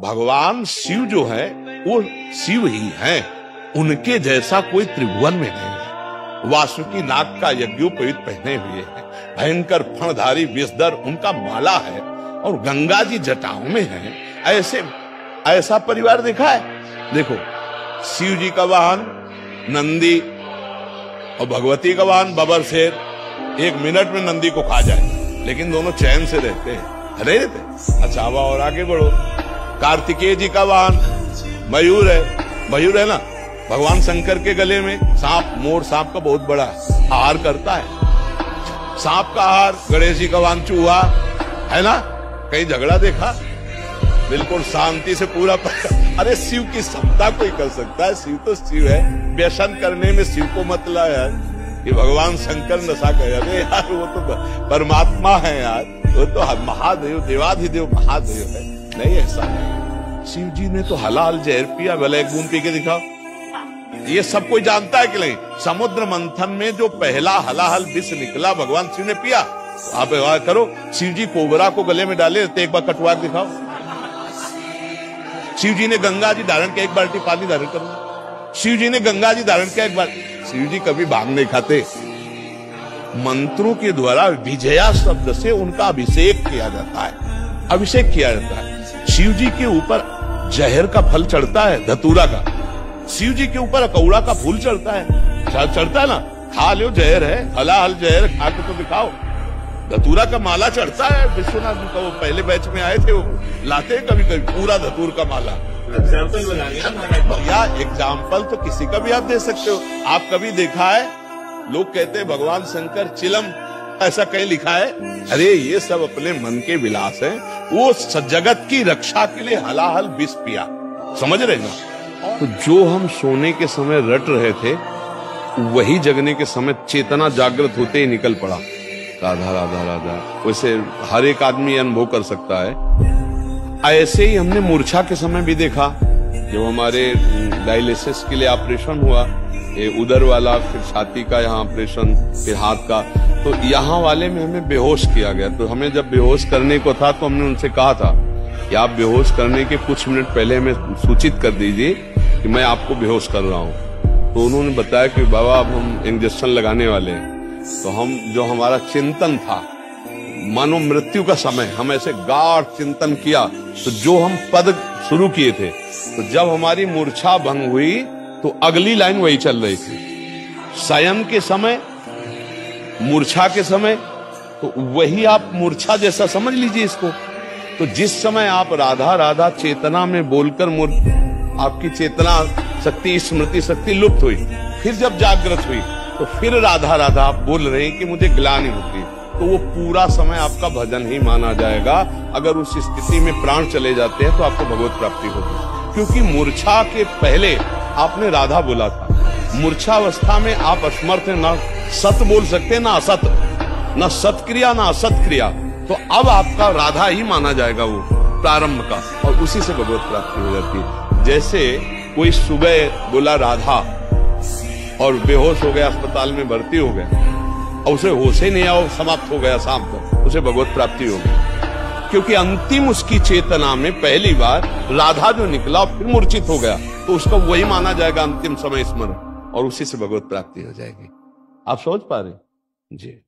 भगवान शिव जो है वो शिव ही हैं, उनके जैसा कोई त्रिभुवन में नहीं है। वासुकी नाग का यज्ञोपवीत पहने हुए हैं, भयंकर फणधारी विषधर उनका माला है और गंगा जी जटाओं में है। ऐसा परिवार देखा है? देखो, शिव जी का वाहन नंदी और भगवती का वाहन बबर शेर। 1 मिनट में नंदी को खा जाए, लेकिन दोनों चैन से रहते हैं, रहते। अच्छा, अब और आगे बढ़ो, कार्तिकेय जी का वाहन मयूर है ना। भगवान शंकर के गले में सांप, मोर सांप का बहुत बड़ा आहार करता है। सांप का आहार। गणेश जी का वाहन चूहा है ना। कहीं झगड़ा देखा? बिल्कुल शांति से पूरा अरे शिव की क्षमता कोई कर सकता है? शिव तो शिव है। व्यसन करने में शिव को मतलब है कि भगवान शंकर नशा करे। अरे यार, वो तो परमात्मा है यार, वो तो महादेव, देवाधिदेव महादेव है। नहीं, ऐसा नहीं। शिव जी ने तो हलाल जहर पिया। भले एक बूंद पी के दिखाओ। ये सब कोई जानता है कि नहीं? समुद्र मंथन में जो पहला हलाहल विष निकला भगवान शिव ने पिया। आप करो, शिव जी कोबरा को गले में डाले तो एक बार कटवा दिखाओ। शिव जी ने गंगा जी धारण किया, 1 बाल्टी पानी धारण करो। शिव जी ने गंगा जी धारण किया 1 बार। शिव जी कभी भांग नहीं खाते। मंत्रों के द्वारा विजया शब्द से उनका अभिषेक किया जाता है। अभिषेक किया जाता है। शिव जी के ऊपर जहर का फल चढ़ता है, धतूरा का। शिव जी के ऊपर अकौड़ा का फूल चढ़ता है, चढ़ता है ना। खा लो, जहर है, हलाहल जहर खा के तो दिखाओ। धतूरा का माला चढ़ता है। विश्वनाथ जी का वो पहले बैच में आए थे, वो लाते कभी कभी पूरा धतूर का माला। या एग्जाम्पल तो किसी का भी आप दे सकते हो। आप कभी देखा है? लोग कहते हैं भगवान शंकर चिलम, ऐसा कहीं लिखा है? अरे ये सब अपने मन के विलास हैं। वो जगत की रक्षा के लिए हलाहल विष पिया। समझ रहे ना? तो जो हम सोने के समय रट रहे थे, वही जगने के समय चेतना जागृत होते ही निकल पड़ा। राधा राधा राधा। वैसे हर एक आदमी अनुभव कर सकता है। ऐसे ही हमने मूर्छा के समय भी देखा, जब हमारे डायलिसिस के लिए ऑपरेशन हुआ, ये उदर वाला, फिर छाती का यहाँ ऑपरेशन, फिर हाथ का, तो यहाँ वाले में हमें बेहोश किया गया। तो हमें जब बेहोश करने को था तो हमने उनसे कहा था कि आप बेहोश करने के कुछ मिनट पहले हमें सूचित कर दीजिए कि मैं आपको बेहोश कर रहा हूँ। तो उन्होंने बताया कि बाबा अब हम इंजेक्शन लगाने वाले हैं। तो हम, जो हमारा चिंतन था, मानो मृत्यु का समय, हम ऐसे गाढ़ चिंतन किया। तो जो हम पद शुरू किए थे, तो जब हमारी मूर्छा भंग हुई तो अगली लाइन वही चल रही थी। शयन के समय, मूर्छा के समय, तो वही आप मूर्छा जैसा समझ लीजिए इसको। तो जिस समय आप राधा राधा चेतना में बोलकर आपकी चेतना शक्ति, स्मृति शक्ति लुप्त हुई, फिर जब जागृत हुई तो फिर राधा राधा आप बोल रहे हैं कि मुझे ग्लानि होती, तो वो पूरा समय आपका भजन ही माना जाएगा। अगर उस स्थिति में प्राण चले जाते हैं तो आपको भगवत प्राप्ति होगी। क्योंकि मूर्छा के पहले आपने राधा बोला था। मूर्छावस्था में आप असमर्थ हैं, ना सत बोल सकते ना असत, ना सत्क्रिया ना असत क्रिया। तो अब आपका राधा ही माना जाएगा वो प्रारंभ का, और उसी से भगवत प्राप्ति हो जाती है। जैसे कोई सुबह बोला राधा और बेहोश हो गया, अस्पताल में भर्ती हो गया, और उसे होश ही नहीं आया, समाप्त हो गया शाम तक, उसे भगवत प्राप्ति हो गई। क्योंकि अंतिम उसकी चेतना में पहली बार राधा जो निकला फिर मूर्छित हो गया, तो उसका वही माना जाएगा अंतिम समय स्मरण, और उसी से भगवत प्राप्ति हो जाएगी। आप समझ पा रहे? जी।